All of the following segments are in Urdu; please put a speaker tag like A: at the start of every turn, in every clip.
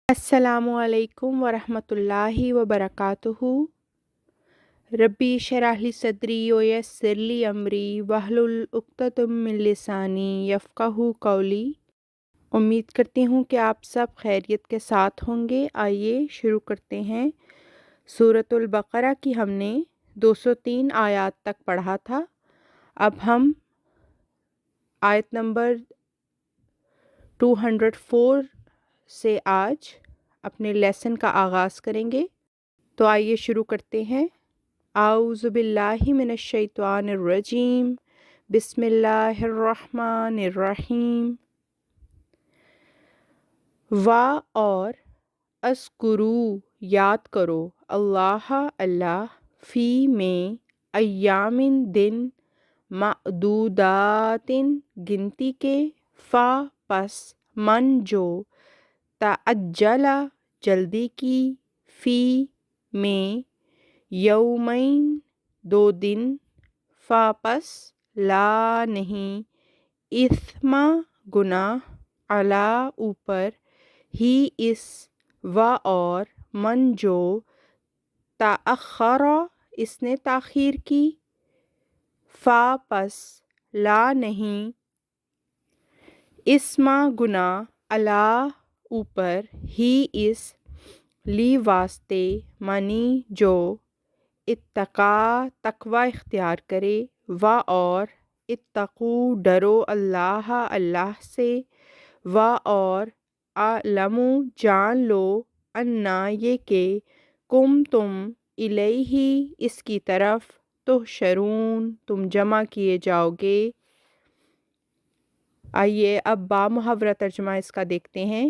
A: السلام علیکم ورحمۃ اللہ وبرکاتہ۔ ربی اشرح لی صدری ویسر لی امری واحلل عقدۃ من لسانی یفقہوا قولی۔ امید کرتی ہوں کہ آپ سب خیریت کے ساتھ ہوں گے۔ آئیے شروع کرتے ہیں۔ سورۃ البقرہ کی ہم نے 203 آیات تک پڑھا تھا۔ اب ہم آیت نمبر 204 سے آج اپنے لیسن کا آغاز کریں گے۔ تو آئیے شروع کرتے ہیں۔ اعوذ باللہ من الشیطان الرجیم، بسم اللہ الرحمن الرحیم۔ اور اذکروا یاد کرو، اللہ فی میں ایامن دن، معدودات گنتی کے، پس من جو، تعجل جلدی کی، فی میں، یومین 2 دن، پس لا نہیں، اثم گناہ، علی اوپر، ہی اس، اور من جو، تأخر اس نے تاخیر کی، پس لا نہیں، اسم گناہ، علی اوپر، ہی اس، لی واسطے، منی جو، اتقا تقوی اختیار کرے، اور اتقو ڈرو، اللہ سے، اور اعلمو جان لو، انا یہ کہ، تم الیہ اس کی طرف، تحشرون تم جمع کیے جاؤ گے۔ آئیے اب با محاورہ ترجمہ اس کا دیکھتے ہیں۔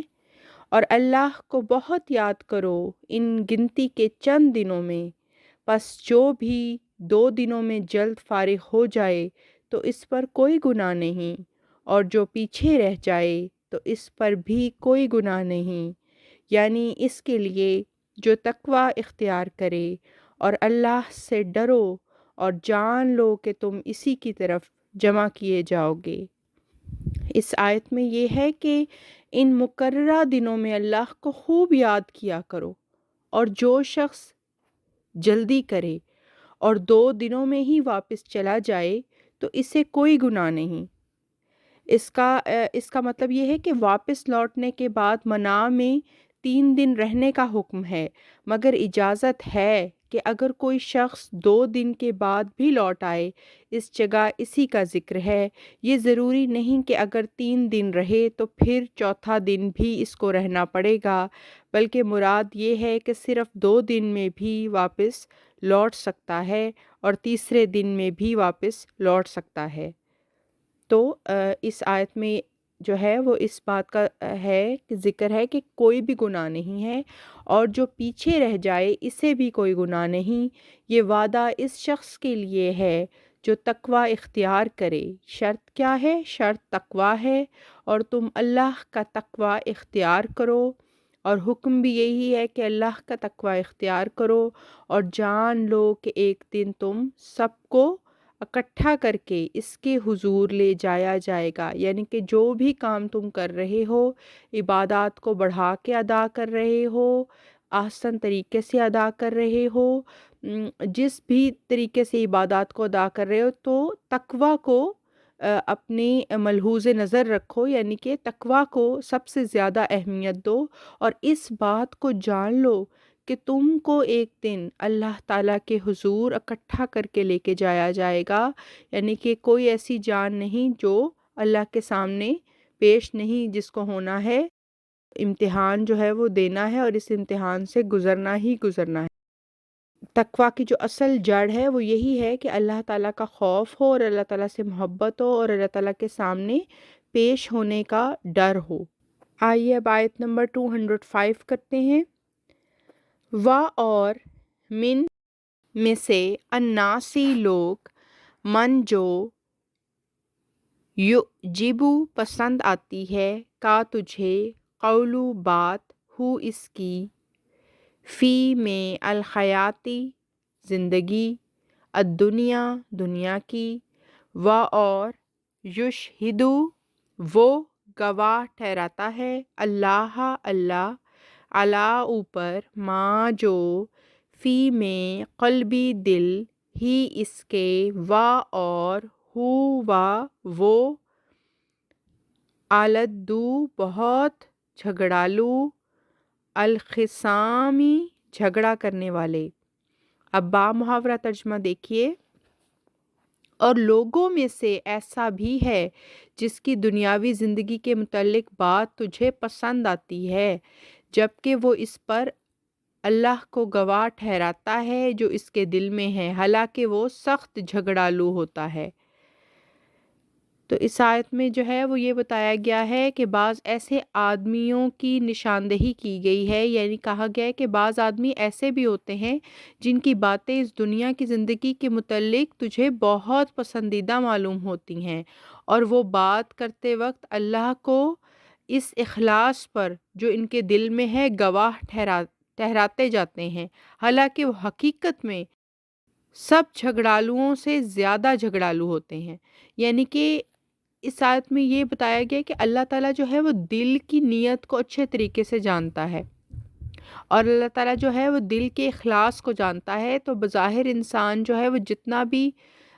A: اور اللہ کو بہت یاد کرو ان گنتی کے چند دنوں میں، پس جو بھی 2 دنوں میں جلد فارغ ہو جائے تو اس پر کوئی گناہ نہیں، اور جو پیچھے رہ جائے تو اس پر بھی کوئی گناہ نہیں، یعنی اس کے لیے جو تقوی اختیار کرے، اور اللہ سے ڈرو اور جان لو کہ تم اسی کی طرف جمع کیے جاؤ گے۔ اس آیت میں یہ ہے کہ ان مقررہ دنوں میں اللہ کو خوب یاد کیا کرو، اور جو شخص جلدی کرے اور 2 دنوں میں ہی واپس چلا جائے تو اسے کوئی گناہ نہیں۔ اس کا مطلب یہ ہے کہ واپس لوٹنے کے بعد منا میں 3 دن رہنے کا حکم ہے، مگر اجازت ہے کہ اگر کوئی شخص 2 دن کے بعد بھی لوٹ آئے، اس جگہ اسی کا ذکر ہے۔ یہ ضروری نہیں کہ اگر 3 دن رہے تو پھر چوتھا دن بھی اس کو رہنا پڑے گا، بلکہ مراد یہ ہے کہ صرف 2 دن میں بھی واپس لوٹ سکتا ہے اور تیسرے دن میں بھی واپس لوٹ سکتا ہے۔ تو اس آیت میں جو ہے وہ اس بات کا ہے کہ ذکر ہے کہ کوئی بھی گناہ نہیں ہے، اور جو پیچھے رہ جائے اسے بھی کوئی گناہ نہیں۔ یہ وعدہ اس شخص کے لیے ہے جو تقوی اختیار کرے۔ شرط کیا ہے؟ شرط تقوی ہے، اور تم اللہ کا تقوی اختیار کرو، اور حکم بھی یہی ہے کہ اللہ کا تقوی اختیار کرو، اور جان لو کہ ایک دن تم سب کو اکٹھا کر کے اس کے حضور لے جایا جائے گا، یعنی کہ جو بھی کام تم کر رہے ہو، عبادات کو بڑھا کے ادا کر رہے ہو، احسن طریقے سے ادا کر رہے ہو، جس بھی طریقے سے عبادات کو ادا کر رہے ہو، تو تقوی کو اپنی ملحوظ نظر رکھو، یعنی کہ تقوی کو سب سے زیادہ اہمیت دو، اور اس بات کو جان لو کہ تم کو ایک دن اللہ تعالیٰ کے حضور اکٹھا کر کے لے کے جایا جائے گا، یعنی کہ کوئی ایسی جان نہیں جو اللہ کے سامنے پیش نہیں، جس کو ہونا ہے امتحان جو ہے وہ دینا ہے، اور اس امتحان سے گزرنا ہی گزرنا ہے۔ تقوی کی جو اصل جڑ ہے وہ یہی ہے کہ اللہ تعالیٰ کا خوف ہو، اور اللہ تعالیٰ سے محبت ہو، اور اللہ تعالیٰ کے سامنے پیش ہونے کا ڈر ہو۔ آئیے اب آیت نمبر 205 کرتے ہیں۔ اور من میں سے، الناسی لوگ، من جو، یعجبو پسند آتی ہے، کا تجھے، قولو بات، ہو اس کی، فی میں، الحیاتی زندگی، الدنیا دنیا کی، اور یشہدو وہ گواہ ٹھہراتا ہے، اللہ علا اوپر، ما جو، فی میں، قلبی دل، ہی اس کے، وا اور، ہوا وہ، آلدو بہت، جھگڑالو، الخصامی جھگڑا کرنے والے۔ اب با محاورہ ترجمہ دیکھیے۔ اور لوگوں میں سے ایسا بھی ہے جس کی دنیاوی زندگی کے متعلق بات تجھے پسند آتی ہے، جبکہ وہ اس پر اللہ کو گواہ ٹھہراتا ہے جو اس کے دل میں ہے، حالانکہ وہ سخت جھگڑالو ہوتا ہے۔ تو اس آیت میں جو ہے وہ یہ بتایا گیا ہے کہ بعض ایسے آدمیوں کی نشاندہی کی گئی ہے، یعنی کہا گیا ہے کہ بعض آدمی ایسے بھی ہوتے ہیں جن کی باتیں اس دنیا کی زندگی کے متعلق تجھے بہت پسندیدہ معلوم ہوتی ہیں، اور وہ بات کرتے وقت اللہ کو اس اخلاص پر جو ان کے دل میں ہے گواہ ٹھہراتے جاتے ہیں، حالانکہ وہ حقیقت میں سب جھگڑالوؤں سے زیادہ جھگڑالو ہوتے ہیں۔ یعنی کہ اس آیت میں یہ بتایا گیا کہ اللہ تعالیٰ جو ہے وہ دل کی نیت کو اچھے طریقے سے جانتا ہے، اور اللہ تعالیٰ جو ہے وہ دل کے اخلاص کو جانتا ہے۔ تو بظاہر انسان جو ہے وہ جتنا بھی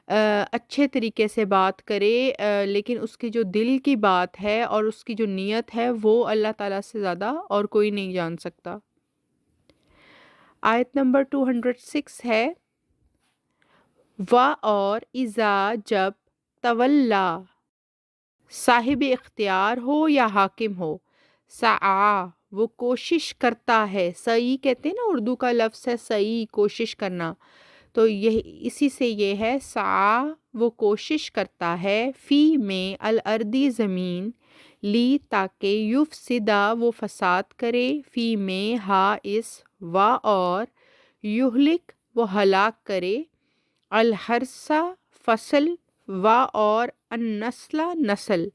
A: اچھے طریقے سے بات کرے، لیکن اس کی جو دل کی بات ہے اور اس کی جو نیت ہے وہ اللہ تعالیٰ سے زیادہ اور کوئی نہیں جان سکتا۔ آیت نمبر 206 ہے، و اور اذا جب، تولا صاحب اختیار ہو یا حاکم ہو، سعی وہ کوشش کرتا ہے، سعی کہتے ہیں نا، اردو کا لفظ ہے سعی، کوشش کرنا، تو یہ اسی سے یہ ہے سعی وہ کوشش کرتا ہے، فی میں، الارضی زمین، لی تاکہ، یفسدہ وہ فساد کرے، فی میں، ہا اس، و اور، یہلک وہ ہلاک کرے، الحرث فصل، و اور، النسل نسل،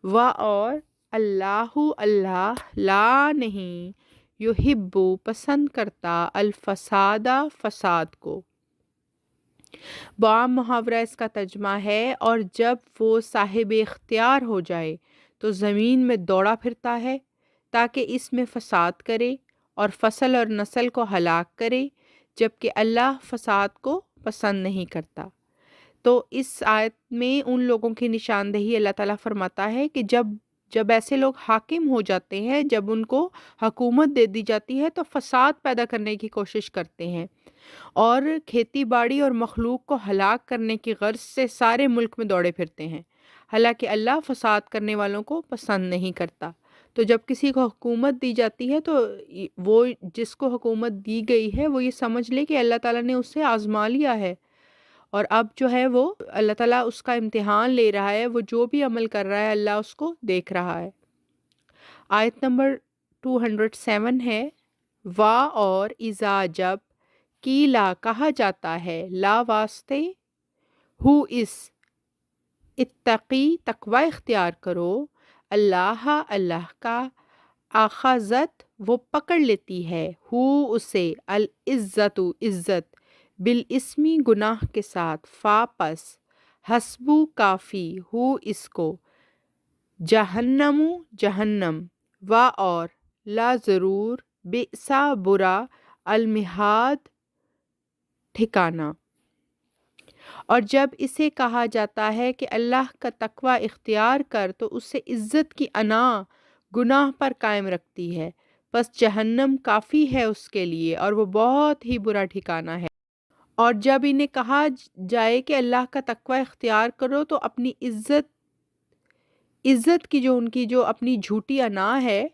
A: و اور، اللہ اللہ، لا نہیں، یحب پسند کرتا، الفساد فساد کو۔ بعام محاورہ اس کا ترجمہ ہے، اور جب وہ صاحب اختیار ہو جائے تو زمین میں دوڑا پھرتا ہے تاکہ اس میں فساد کرے اور فصل اور نسل کو ہلاک کرے، جبکہ اللہ فساد کو پسند نہیں کرتا۔ تو اس آیت میں ان لوگوں کی نشاندہی اللہ تعالیٰ فرماتا ہے کہ جب ایسے لوگ حاکم ہو جاتے ہیں، جب ان کو حکومت دے دی جاتی ہے تو فساد پیدا کرنے کی کوشش کرتے ہیں، اور کھیتی باڑی اور مخلوق کو ہلاک کرنے کی غرض سے سارے ملک میں دوڑے پھرتے ہیں، حالانکہ اللہ فساد کرنے والوں کو پسند نہیں کرتا۔ تو جب کسی کو حکومت دی جاتی ہے تو وہ جس کو حکومت دی گئی ہے وہ یہ سمجھ لے کہ اللہ تعالیٰ نے اسے آزما لیا ہے، اور اب جو ہے وہ اللہ تعالیٰ اس کا امتحان لے رہا ہے، وہ جو بھی عمل کر رہا ہے اللہ اس کو دیکھ رہا ہے۔ آیت نمبر 207 ہے، وا اور اذا جب، کیلا کہا جاتا ہے، لا واسطے، ہو اس، اتقی تقوی اختیار کرو، اللہ اللہ کا، آخذت وہ پکڑ لیتی ہے، ہو اسے، العزت عزت، بالاسمی گناہ کے ساتھ، فاپس، حسبو کافی، ہو اس کو، جہنم جہنم، و اور، لا ضرور، بئسا برا، المہاد ٹھکانہ۔ اور جب اسے کہا جاتا ہے کہ اللہ کا تقوی اختیار کر تو اسے عزت کی انا گناہ پر قائم رکھتی ہے، پس جہنم کافی ہے اس کے لیے اور وہ بہت ہی برا ٹھکانہ ہے۔ اور جب انہیں کہا جائے کہ اللہ کا تقوی اختیار کرو تو اپنی عزت کی جو ان کی جو اپنی جھوٹی انا ہے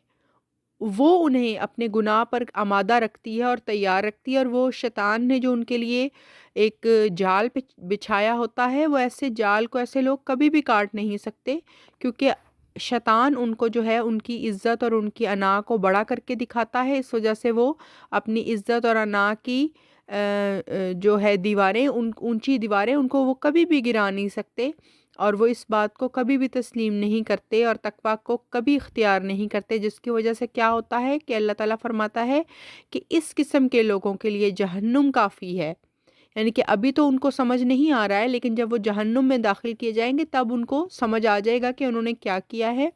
A: وہ انہیں اپنے گناہ پر آمادہ رکھتی ہے اور تیار رکھتی ہے، اور وہ شیطان نے جو ان کے لیے ایک جال بچھایا ہوتا ہے، وہ ایسے جال کو ایسے لوگ کبھی بھی کاٹ نہیں سکتے، کیونکہ شیطان ان کو جو ہے ان کی عزت اور ان کی انا کو بڑا کر کے دکھاتا ہے، اس وجہ سے وہ اپنی عزت اور انا کی جو ہے دیواریں، اونچی دیواریں، ان کو وہ کبھی بھی گرا نہیں سکتے، اور وہ اس بات کو کبھی بھی تسلیم نہیں کرتے اور تقویٰ کو کبھی اختیار نہیں کرتے، جس کی وجہ سے کیا ہوتا ہے کہ اللہ تعالیٰ فرماتا ہے کہ اس قسم کے لوگوں کے لیے جہنم کافی ہے۔ یعنی کہ ابھی تو ان کو سمجھ نہیں آ رہا ہے، لیکن جب وہ جہنم میں داخل کیے جائیں گے تب ان کو سمجھ آ جائے گا کہ انہوں نے کیا کیا ہے،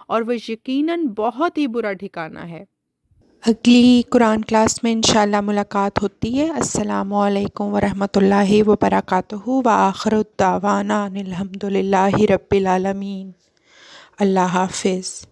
A: اور وہ یقیناً بہت ہی برا ٹھکانہ ہے۔ اگلی قرآن کلاس میں انشاءاللہ ملاقات ہوتی ہے۔ السلام علیکم ورحمۃ اللہ وبرکاتہ۔ وآخر الدعوانا ان الحمد للہ رب العالمین۔ اللہ حافظ۔